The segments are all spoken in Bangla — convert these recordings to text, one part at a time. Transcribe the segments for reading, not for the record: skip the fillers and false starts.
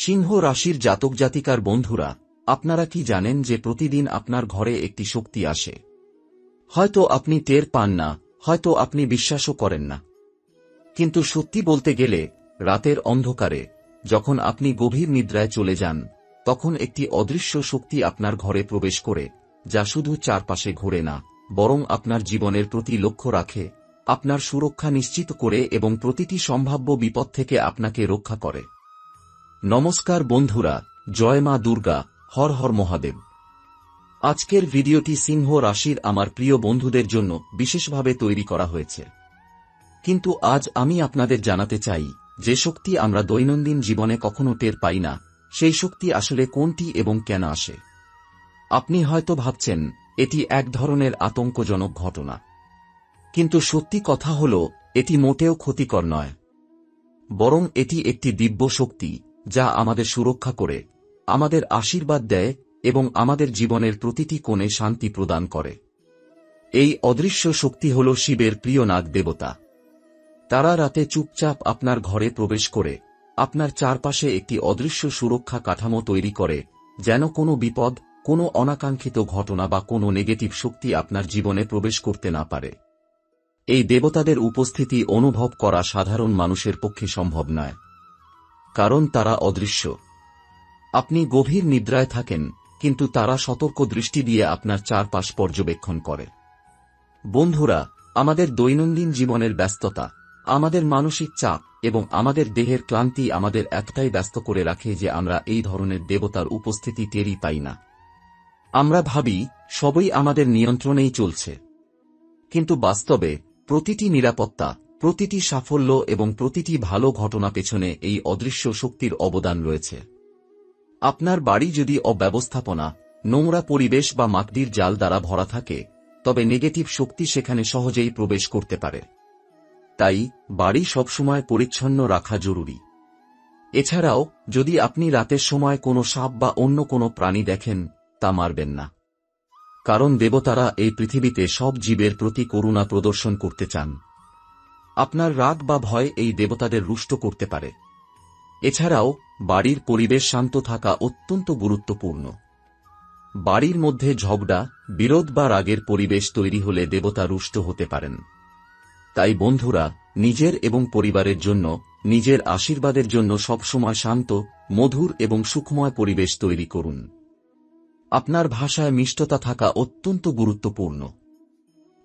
সিংহ রাশির জাতক জাতিকার বন্ধুরা, আপনারা কি জানেন যে প্রতিদিন আপনার ঘরে একটি শক্তি আসে? হয়তো আপনি টের পান না, হয়তো আপনি বিশ্বাসও করেন না। কিন্তু সত্যি বলতে গেলে, রাতের অন্ধকারে যখন আপনি গভীর নিদ্রায় চলে যান, তখন একটি অদৃশ্য শক্তি আপনার ঘরে প্রবেশ করে, যা শুধু চারপাশে ঘোরে না, বরং আপনার জীবনের প্রতি লক্ষ্য রাখে, আপনার সুরক্ষা নিশ্চিত করে এবং প্রতিটি সম্ভাব্য বিপদ থেকে আপনাকে রক্ষা করে। নমস্কার বন্ধুরা, জয় মা দুর্গা, হর হর মহাদেব। আজকের ভিডিওটি সিংহ রাশির আমার প্রিয় বন্ধুদের জন্য বিশেষভাবে তৈরি করা হয়েছে। কিন্তু আজ আমি আপনাদের জানাতে চাই, যে শক্তি আমরা দৈনন্দিন জীবনে কখনো টের পাই না, সেই শক্তি আসলে কোনটি এবং কেন আসে। আপনি হয়তো ভাবছেন এটি এক ধরনের আতঙ্কজনক ঘটনা, কিন্তু সত্যি কথা হল, এটি মোটেও ক্ষতিকর নয়। বরং এটি একটি দিব্য শক্তি, যা আমাদের সুরক্ষা করে, আমাদের আশীর্বাদ দেয় এবং আমাদের জীবনের প্রতিটি কোণে শান্তি প্রদান করে। এই অদৃশ্য শক্তি হল শিবের প্রিয় নাগ দেবতা। তারা রাতে চুপচাপ আপনার ঘরে প্রবেশ করে, আপনার চারপাশে একটি অদৃশ্য সুরক্ষা কাঠামো তৈরি করে, যেন কোনো বিপদ, কোনো অনাকাঙ্ক্ষিত ঘটনা বা কোনো নেগেটিভ শক্তি আপনার জীবনে প্রবেশ করতে না পারে। এই দেবতাদের উপস্থিতি অনুভব করা সাধারণ মানুষের পক্ষে সম্ভব নয়, কারণ তারা অদৃশ্য। আপনি গভীর নিদ্রায় থাকেন, কিন্তু তারা সতর্ক দৃষ্টি দিয়ে আপনার চারপাশ পর্যবেক্ষণ করে। বন্ধুরা, আমাদের দৈনন্দিন জীবনের ব্যস্ততা, আমাদের মানসিক চাপ এবং আমাদের দেহের ক্লান্তি আমাদের এতটাই ব্যস্ত করে রাখে যে আমরা এই ধরনের দেবতার উপস্থিতি টেরই পাই না। আমরা ভাবি সবই আমাদের নিয়ন্ত্রণেই চলছে। কিন্তু বাস্তবে প্রতিটি নিরাপত্তা, প্রতিটি সাফল্য এবং প্রতিটি ভালো ঘটনা পেছনে এই অদৃশ্য শক্তির অবদান রয়েছে। আপনার বাড়ি যদি অব্যবস্থাপনা, নোংরা পরিবেশ বা মাটির জাল দ্বারা ভরা থাকে, তবে নেগেটিভ শক্তি সেখানে সহজেই প্রবেশ করতে পারে। তাই বাড়ি সবসময় পরিচ্ছন্ন রাখা জরুরি। এছাড়াও, যদি আপনি রাতের সময় কোনো সাপ বা অন্য কোনো প্রাণী দেখেন, তা মারবেন না। কারণ দেবতারা এই পৃথিবীতে সব জীবের প্রতি করুণা প্রদর্শন করতে চান। আপনার রাগ বা ভয় এই দেবতাদের রুষ্ট করতে পারে। এছাড়াও, বাড়ির পরিবেশ শান্ত থাকা অত্যন্ত গুরুত্বপূর্ণ। বাড়ির মধ্যে ঝগড়া, বিরোধ বা রাগের পরিবেশ তৈরি হলে দেবতা রুষ্ট হতে পারেন। তাই বন্ধুরা, নিজের এবং পরিবারের জন্য, নিজের আশীর্বাদের জন্য সবসময় শান্ত, মধুর এবং সুখময় পরিবেশ তৈরি করুন। আপনার ভাষায় মিষ্টতা থাকা অত্যন্ত গুরুত্বপূর্ণ।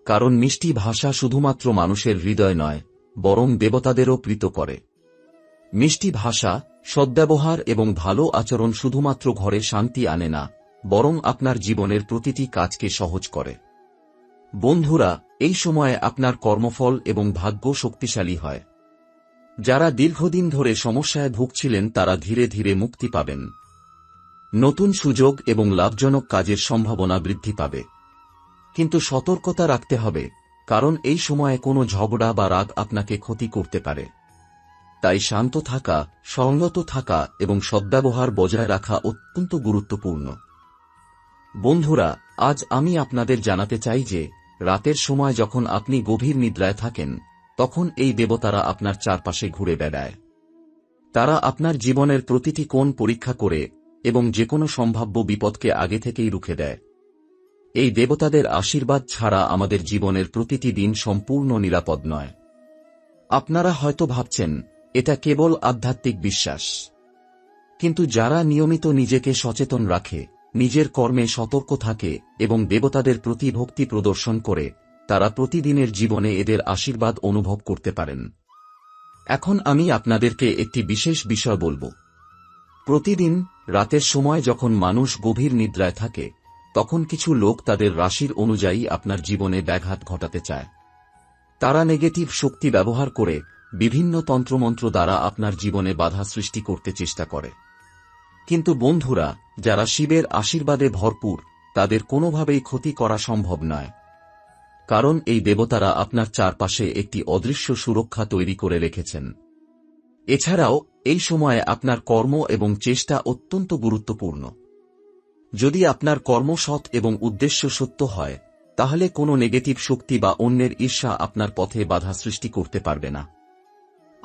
কারণ মিষ্টি ভাষা শুধুমাত্র মানুষের হৃদয় নয়, বরং দেবতাদেরও প্রীত করে। মিষ্টি ভাষা, সদ্ব্যবহার এবং ভালো আচরণ শুধুমাত্র ঘরে শান্তি আনে না, বরং আপনার জীবনের প্রতিটি কাজকে সহজ করে। বন্ধুরা, এই সময়ে আপনার কর্মফল এবং ভাগ্য শক্তিশালী হয়। যারা দীর্ঘদিন ধরে সমস্যায় ভুগছিলেন তারা ধীরে ধীরে মুক্তি পাবেন। নতুন সুযোগ এবং লাভজনক কাজের সম্ভাবনা বৃদ্ধি পাবে। কিন্তু সতর্কতা রাখতে হবে, কারণ এই সময়ে কোনো ঝগড়া বা রাগ আপনাকে ক্ষতি করতে পারে। তাই শান্ত থাকা, সংযত থাকা এবং সদ্ব্যবহার বজায় রাখা অত্যন্ত গুরুত্বপূর্ণ। বন্ধুরা, আজ আমি আপনাদের জানাতে চাই যে, রাতের সময় যখন আপনি গভীর নিদ্রায় থাকেন, তখন এই দেবতারা আপনার চারপাশে ঘুরে বেড়ায়। তারা আপনার জীবনের প্রতিটি কোণ পরীক্ষা করে এবং যেকোনো সম্ভাব্য বিপদকে আগে থেকেই রুখে দেয়। এই দেবতাদের আশীর্বাদ ছাড়া আমাদের জীবনের প্রতিটি দিন সম্পূর্ণ নিরাপদ নয়। আপনারা হয়তো ভাবছেন, এটা কেবল আধ্যাত্মিক বিশ্বাস। কিন্তু যারা নিয়মিত নিজেকে সচেতন রাখে, নিজের কর্মে সতর্ক থাকে এবং দেবতাদের প্রতি ভক্তি প্রদর্শন করে, তারা প্রতিদিনের জীবনে এদের আশীর্বাদ অনুভব করতে পারেন। এখন আমি আপনাদেরকে একটি বিশেষ বিষয় বলবো। প্রতিদিন রাতের সময় যখন মানুষ গভীর নিদ্রায় থাকে, তখন কিছু লোক তাদের রাশির অনুযায়ী আপনার জীবনে ব্যাঘাত ঘটাতে চায়। তারা নেগেটিভ শক্তি ব্যবহার করে বিভিন্ন তন্ত্রমন্ত্র দ্বারা আপনার জীবনে বাধা সৃষ্টি করতে চেষ্টা করে। কিন্তু বন্ধুরা, যারা শিবের আশীর্বাদে ভরপুর, তাদের কোনোভাবেই ক্ষতি করা সম্ভব নয়। কারণ এই দেবতারা আপনার চারপাশে একটি অদৃশ্য সুরক্ষা তৈরি করে রেখেছেন। এছাড়াও, এই সময়ে আপনার কর্ম এবং চেষ্টা অত্যন্ত গুরুত্বপূর্ণ। যদি আপনার কর্ম সৎ এবং উদ্দেশ্য সত্য হয়, তাহলে কোনো নেগেটিভ শক্তি বা অন্যের ঈর্ষা আপনার পথে বাধা সৃষ্টি করতে পারবে না।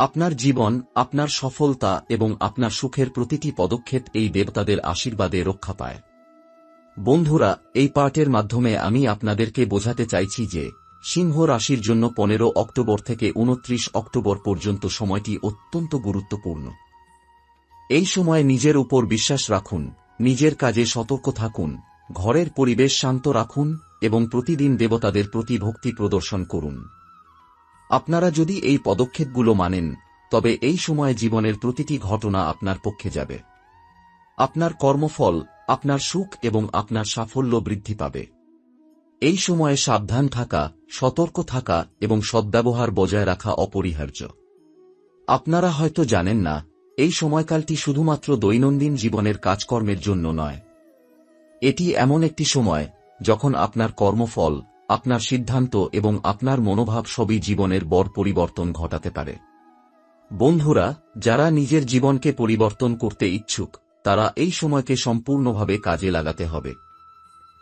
আপনার জীবন, আপনার সফলতা এবং আপনার সুখের প্রতিটি পদক্ষেপ এই দেবতাদের আশীর্বাদে রক্ষা পায়। বন্ধুরা, এই পাঠের মাধ্যমে আমি আপনাদেরকে বোঝাতে চাইছি যে সিংহ রাশির জন্য 15 অক্টোবর থেকে 29 অক্টোবর পর্যন্ত সময়টি অত্যন্ত গুরুত্বপূর্ণ। এই সময় নিজের উপর বিশ্বাস রাখুন, নিজের কাজে সতর্ক থাকুন, ঘরের পরিবেশ শান্ত রাখুন এবং প্রতিদিন দেবতাদের প্রতি ভক্তি প্রদর্শন করুন। আপনারা যদি এই পদক্ষেপগুলো মানেন, তবে এই সময়ে জীবনের প্রতিটি ঘটনা আপনার পক্ষে যাবে। আপনার কর্মফল, আপনার সুখ এবং আপনার সাফল্য বৃদ্ধি পাবে। এই সময়ে সাবধান থাকা, সতর্ক থাকা এবং সদ্ব্যবহার বজায় রাখা অপরিহার্য। আপনারা হয়তো জানেন না, এই সময়কালটি শুধুমাত্র দৈনন্দিন জীবনের কাজকর্মের জন্য নয়। এটি এমন একটি সময় যখন আপনার কর্মফল, আপনার সিদ্ধান্ত এবং আপনার মনোভাব সবই জীবনের বড় পরিবর্তন ঘটাতে পারে। বন্ধুরা, যারা নিজের জীবনকে পরিবর্তন করতে ইচ্ছুক, তারা এই সময়কে সম্পূর্ণভাবে কাজে লাগাতে হবে।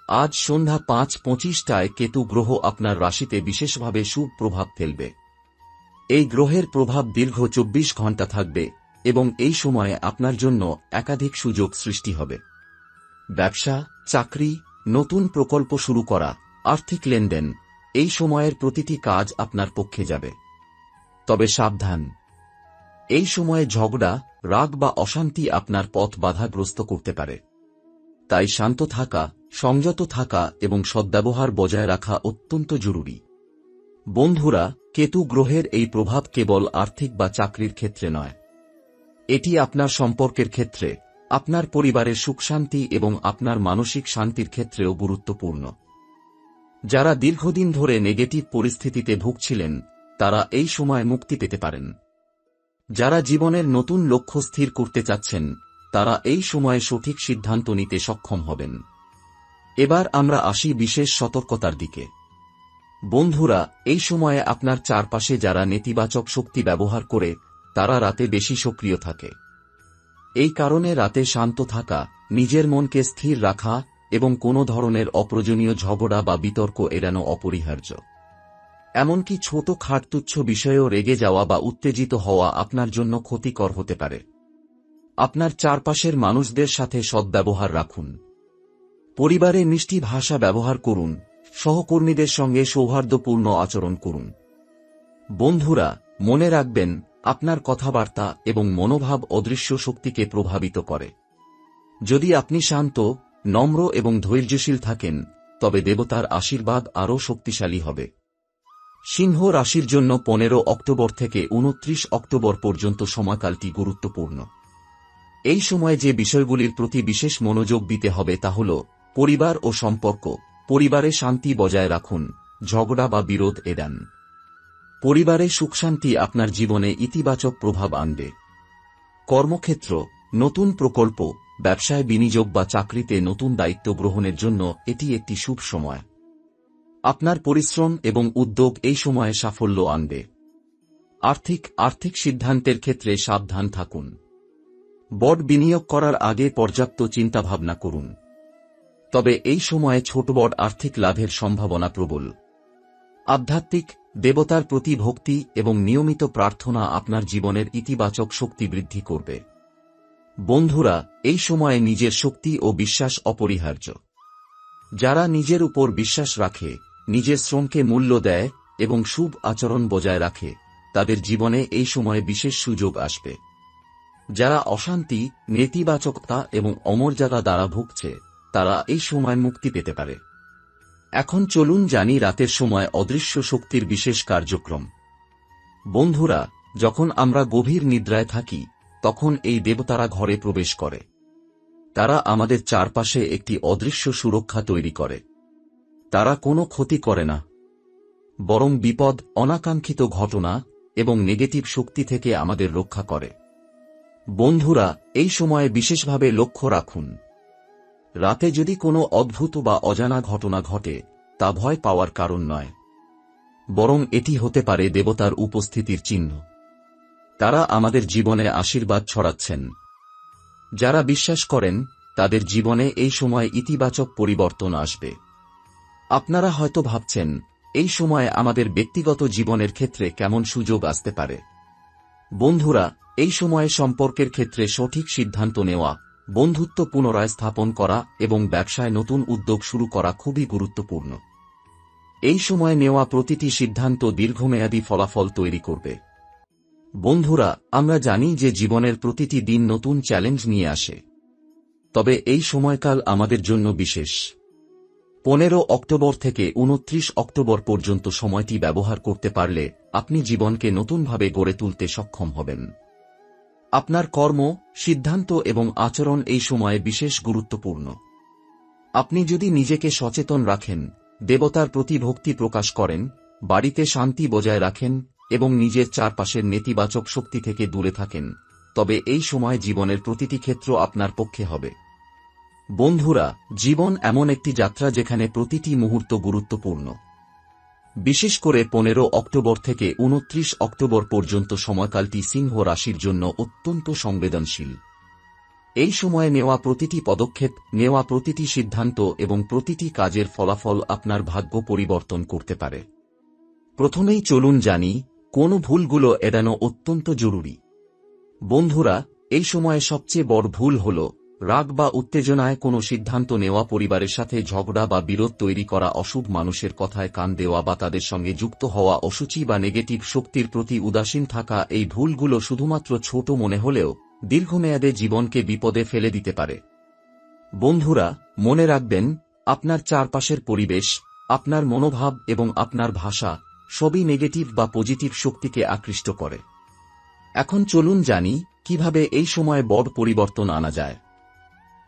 আজ সন্ধ্যা 5:25টায় কেতু গ্রহ আপনার রাশিতে বিশেষভাবে শুভ প্রভাব ফেলবে। এই গ্রহের প্রভাব দীর্ঘ 24 ঘণ্টা থাকবে এবং এই সময়ে আপনার জন্য একাধিক সুযোগ সৃষ্টি হবে। ব্যবসা, চাকরি, নতুন প্রকল্প শুরু করা, আর্থিক লেনদেন, এই সময়ের প্রতিটি কাজ আপনার পক্ষে যাবে। তবে সাবধান, এই সময়ে ঝগড়া, রাগ বা অশান্তি আপনার পথ বাধাগ্রস্ত করতে পারে। তাই শান্ত থাকা, সংযত থাকা এবং সদ্ব্যবহার বজায় রাখা অত্যন্ত জরুরি। বন্ধুরা, কেতু গ্রহের এই প্রভাব কেবল আর্থিক বা চাকরির ক্ষেত্রে নয়। এটি আপনার সম্পর্কের ক্ষেত্রে, আপনার পরিবারের সুখশান্তি এবং আপনার মানসিক শান্তির ক্ষেত্রেও গুরুত্বপূর্ণ। যারা দীর্ঘদিন ধরে নেগেটিভ পরিস্থিতিতে ভুগছিলেন, তারা এই সময় মুক্তি পেতে পারেন। যারা জীবনের নতুন লক্ষ্য স্থির করতে চাচ্ছেন, তারা এই সময়ে সঠিক সিদ্ধান্ত নিতে সক্ষম হবেন। এবার আমরা আসি বিশেষ সতর্কতার দিকে। বন্ধুরা, এই সময়ে আপনার চারপাশে যারা নেতিবাচক শক্তি ব্যবহার করে, তারা রাতে বেশি সক্রিয় থাকে। এই কারণে রাতে শান্ত থাকা, নিজের মনকে স্থির রাখা এবং কোনো ধরনের অপ্রয়োজনীয় ঝগড়া বা বিতর্ক এড়ানো অপরিহার্য। এমনকি ছোট খাটতুচ্ছ বিষয়েও রেগে যাওয়া বা উত্তেজিত হওয়া আপনার জন্য ক্ষতিকর হতে পারে। আপনার চারপাশের মানুষদের সাথে সদ্ব্যবহার রাখুন। পরিবারে মিষ্টি ভাষা ব্যবহার করুন, সহকর্মীদের সঙ্গে সৌহার্দ্যপূর্ণ আচরণ করুন। বন্ধুরা, মনে রাখবেন, আপনার কথাবার্তা এবং মনোভাব অদৃশ্য শক্তিকে প্রভাবিত করে। যদি আপনি শান্ত, নম্র এবং ধৈর্যশীল থাকেন, তবে দেবতার আশীর্বাদ আরও শক্তিশালী হবে। সিংহ রাশির জন্য 15 অক্টোবর থেকে 29 অক্টোবর পর্যন্ত সময়কালটি গুরুত্বপূর্ণ। এই সময়ে যে বিষয়গুলির প্রতি বিশেষ মনোযোগ দিতে হবে তা হল পরিবার ও সম্পর্ক। পরিবারে শান্তি বজায় রাখুন, ঝগড়া বা বিরোধ এড়ান। পরিবারে সুখশান্তি আপনার জীবনে ইতিবাচক প্রভাব আনবে। কর্মক্ষেত্র, নতুন প্রকল্প, ব্যবসায় বিনিয়োগ বা চাকরিতে নতুন দায়িত্ব গ্রহণের জন্য এটি একটি শুভ সময়। আপনার পরিশ্রম এবং উদ্যোগ এই সময়ে সাফল্য আনবে। আর্থিক সিদ্ধান্তের ক্ষেত্রে সাবধান থাকুন। বড় বিনিয়োগ করার আগে পর্যাপ্ত চিন্তাভাবনা করুন। তবে এই সময়ে ছোট বড় আর্থিক লাভের সম্ভাবনা প্রবল। আধ্যাত্মিক, দেবতার প্রতি ভক্তি এবং নিয়মিত প্রার্থনা আপনার জীবনের ইতিবাচক শক্তি বৃদ্ধি করবে। বন্ধুরা, এই সময়ে নিজের শক্তি ও বিশ্বাস অপরিহার্য। যারা নিজের উপর বিশ্বাস রাখে, নিজের শ্রমকে মূল্য দেয় এবং শুভ আচরণ বজায় রাখে, তাদের জীবনে এই সময়ে বিশেষ সুযোগ আসবে। যারা অশান্তি, নেতিবাচকতা এবং অমর্যাদা দ্বারা ভুগছে, তারা এই সময় মুক্তি পেতে পারে। এখন চলুন জানি রাতের সময় অদৃশ্য শক্তির বিশেষ কার্যক্রম। বন্ধুরা, যখন আমরা গভীর নিদ্রায় থাকি, তখন এই দেবতারা ঘরে প্রবেশ করে। তারা আমাদের চারপাশে একটি অদৃশ্য সুরক্ষা তৈরি করে। তারা কোনো ক্ষতি করে না, বরং বিপদ, অনাকাঙ্ক্ষিত ঘটনা এবং নেগেটিভ শক্তি থেকে আমাদের রক্ষা করে। বন্ধুরা, এই সময়ে বিশেষভাবে লক্ষ্য রাখুন। রাতে যদি কোনো অদ্ভুত বা অজানা ঘটনা ঘটে, তা ভয় পাওয়ার কারণ নয়, বরং এটি হতে পারে দেবতার উপস্থিতির চিহ্ন। তারা আমাদের জীবনে আশীর্বাদ ছড়াচ্ছেন। যারা বিশ্বাস করেন, তাদের জীবনে এই সময় ইতিবাচক পরিবর্তন আসবে। আপনারা হয়তো ভাবছেন, এই সময়ে আমাদের ব্যক্তিগত জীবনের ক্ষেত্রে কেমন সুযোগ আসতে পারে। বন্ধুরা, এই সময়ে সম্পর্কের ক্ষেত্রে সঠিক সিদ্ধান্ত নেওয়া, বন্ধুত্ব পুনরায় স্থাপন করা এবং ব্যবসায় নতুন উদ্যোগ শুরু করা খুবই গুরুত্বপূর্ণ। এই সময়ে নেওয়া প্রতিটি সিদ্ধান্ত দীর্ঘমেয়াদী ফলাফল তৈরি করবে। বন্ধুরা, আমরা জানি যে জীবনের প্রতিটি দিন নতুন চ্যালেঞ্জ নিয়ে আসে। তবে এই সময়কাল আমাদের জন্য বিশেষ। 15 অক্টোবর থেকে 29 অক্টোবর পর্যন্ত সময়টি ব্যবহার করতে পারলে আপনি জীবনকে নতুনভাবে গড়ে তুলতে সক্ষম হবেন। আপনার কর্ম, সিদ্ধান্ত এবং আচরণ এই সময়ে বিশেষ গুরুত্বপূর্ণ। আপনি যদি নিজেকে সচেতন রাখেন, দেবতার প্রতি ভক্তি প্রকাশ করেন, বাড়িতে শান্তি বজায় রাখেন এবং নিজের চারপাশের নেতিবাচক শক্তি থেকে দূরে থাকেন, তবে এই সময় জীবনের প্রতিটি ক্ষেত্র আপনার পক্ষে হবে। বন্ধুরা, জীবন এমন একটি যাত্রা যেখানে প্রতিটি মুহূর্ত গুরুত্বপূর্ণ। বিশেষ করে 15 অক্টোবর থেকে 29 অক্টোবর পর্যন্ত সময়কালটি সিংহ রাশির জন্য অত্যন্ত সংবেদনশীল। এই সময়ে নেওয়া প্রতিটি পদক্ষেপ, নেওয়া প্রতিটি সিদ্ধান্ত এবং প্রতিটি কাজের ফলাফল আপনার ভাগ্য পরিবর্তন করতে পারে। প্রথমেই চলুন জানি, কোন ভুলগুলো এড়ানো অত্যন্ত জরুরি। বন্ধুরা, এই সময়ে সবচেয়ে বড় ভুল হল রাগ বা উত্তেজনায় কোনো সিদ্ধান্ত নেওয়া, পরিবারের সাথে ঝগড়া বা বিরোধ তৈরি করা, অশুভ মানুষের কথায় কান দেওয়া বা তাদের সঙ্গে যুক্ত হওয়া, অসুচি বা নেগেটিভ শক্তির প্রতি উদাসীন থাকা। এই ভুলগুলো শুধুমাত্র ছোট মনে হলেও দীর্ঘমেয়াদে জীবনকে বিপদে ফেলে দিতে পারে। বন্ধুরা, মনে রাখবেন, আপনার চারপাশের পরিবেশ, আপনার মনোভাব এবং আপনার ভাষা সবই নেগেটিভ বা পজিটিভ শক্তিকে আকৃষ্ট করে। এখন চলুন জানি কিভাবে এই সময়ে বড় পরিবর্তন আনা যায়।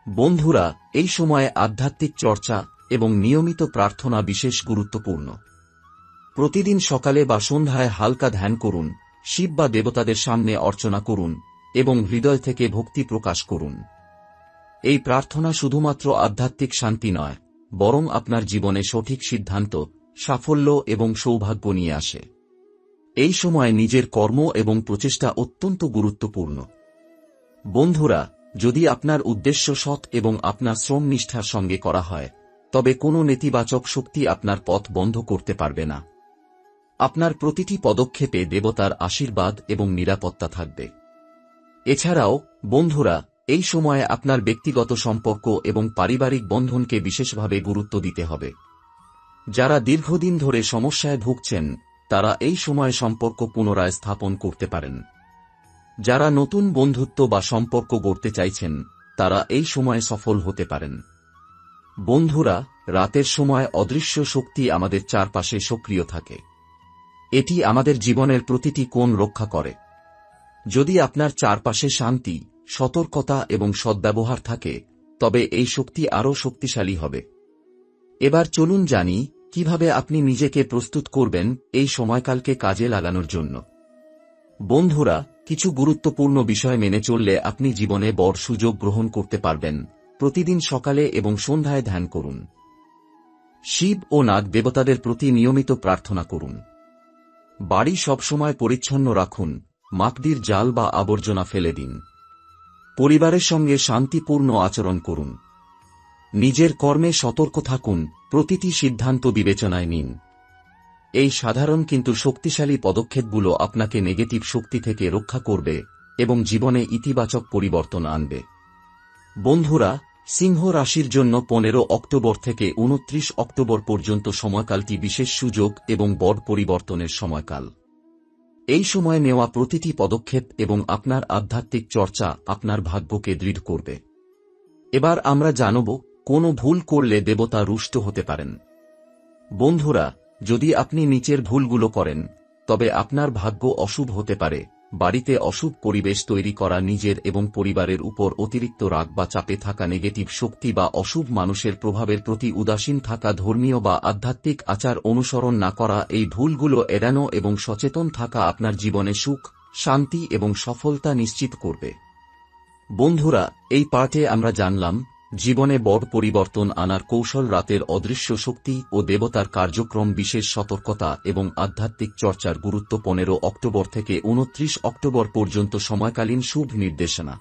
বন্ধুরা, এই সময়ে আধ্যাত্মিক চর্চা এবং নিয়মিত প্রার্থনা বিশেষ গুরুত্বপূর্ণ। প্রতিদিন সকালে বা সন্ধ্যায় হালকা ধ্যান করুন, শিব বা দেবতাদের সামনে অর্চনা করুন এবং হৃদয় থেকে ভক্তি প্রকাশ করুন। এই প্রার্থনা শুধুমাত্র আধ্যাত্মিক শান্তি নয়, বরং আপনার জীবনে সঠিক সিদ্ধান্ত, সাফল্য এবং সৌভাগ্য নিয়ে আসে। এই সময় নিজের কর্ম এবং প্রচেষ্টা অত্যন্ত গুরুত্বপূর্ণ। বন্ধুরা, যদি আপনার উদ্দেশ্য সৎ এবং আপনার শ্রম নিষ্ঠার সঙ্গে করা হয়, তবে কোনো নেতিবাচক শক্তি আপনার পথ বন্ধ করতে পারবে না। আপনার প্রতিটি পদক্ষেপে দেবতার আশীর্বাদ এবং নিরাপত্তা থাকবে। এছাড়াও, বন্ধুরা, এই সময়ে আপনার ব্যক্তিগত সম্পর্ক এবং পারিবারিক বন্ধনকে বিশেষভাবে গুরুত্ব দিতে হবে। যারা দীর্ঘদিন ধরে সমস্যায় ভুগছেন, তারা এই সময়ে সম্পর্ক পুনরায় স্থাপন করতে পারেন। যারা নতুন বন্ধুত্ব বা সম্পর্ক গড়তে চাইছেন, তারা এই সময়ে সফল হতে পারেন। বন্ধুরা, রাতের সময় অদৃশ্য শক্তি আমাদের চারপাশে সক্রিয় থাকে। এটি আমাদের জীবনের প্রতিটি কোণ রক্ষা করে। যদি আপনার চারপাশে শান্তি, সতর্কতা এবং সদ্ব্যবহার থাকে, তবে এই শক্তি আরও শক্তিশালী হবে। এবার চলুন জানি কিভাবে আপনি নিজেকে প্রস্তুত করবেন এই সময়কালকে কাজে লাগানোর জন্য। বন্ধুরা, কিছু গুরুত্বপূর্ণ বিষয় মেনে চললে আপনি জীবনে বড় সুযোগ গ্রহণ করতে পারবেন। প্রতিদিন সকালে এবং সন্ধ্যায় ধ্যান করুন। শিব ও নাগ দেবতাদের প্রতি নিয়মিত প্রার্থনা করুন। বাড়ি সবসময় পরিচ্ছন্ন রাখুন, মাকড়ির জাল বা আবর্জনা ফেলে দিন। পরিবারের সঙ্গে শান্তিপূর্ণ আচরণ করুন। নিজের কর্মে সতর্ক থাকুন, প্রতিটি সিদ্ধান্ত বিবেচনায় নিন। এই সাধারণ কিন্তু শক্তিশালী পদক্ষেপগুলো আপনাকে নেগেটিভ শক্তি থেকে রক্ষা করবে এবং জীবনে ইতিবাচক পরিবর্তন আনবে। বন্ধুরা, সিংহ রাশির জন্য 15 অক্টোবর থেকে 29 অক্টোবর পর্যন্ত সময়কালটি বিশেষ সুযোগ এবং বড় পরিবর্তনের সময়কাল। এই সময়ে নেওয়া প্রতিটি পদক্ষেপ এবং আপনার আধ্যাত্মিক চর্চা আপনার ভাগ্যকে দৃঢ় করবে। এবার আমরা জানব, কোন ভুল করলে দেবতা রুষ্ট হতে পারেন। বন্ধুরা, যদি আপনি নিচের ভুলগুলো করেন, তবে আপনার ভাগ্য অশুভ হতে পারে। বাড়িতে অশুভ পরিবেশ তৈরি করা, নিজের এবং পরিবারের উপর অতিরিক্ত রাগ বা চাপে থাকা, নেগেটিভ শক্তি বা অশুভ মানুষের প্রভাবের প্রতি উদাসীন থাকা, ধর্মীয় বা আধ্যাত্মিক আচার অনুসরণ না করা। এই ভুলগুলো এড়ানো এবং সচেতন থাকা আপনার জীবনে সুখ, শান্তি এবং সফলতা নিশ্চিত করবে। বন্ধুরা, এই পাঠে আমরা জানলাম জীবনে বড় পরিবর্তন আনার কৌশল, রাতের অদৃশ্য শক্তি ও দেবতার কার্যক্রম, বিশেষ সতর্কতা এবং আধ্যাত্মিক চর্চার গুরুত্ব। 15 অক্টোবর থেকে 29 অক্টোবর পর্যন্ত সময়কালীন শুভ নির্দেশনা।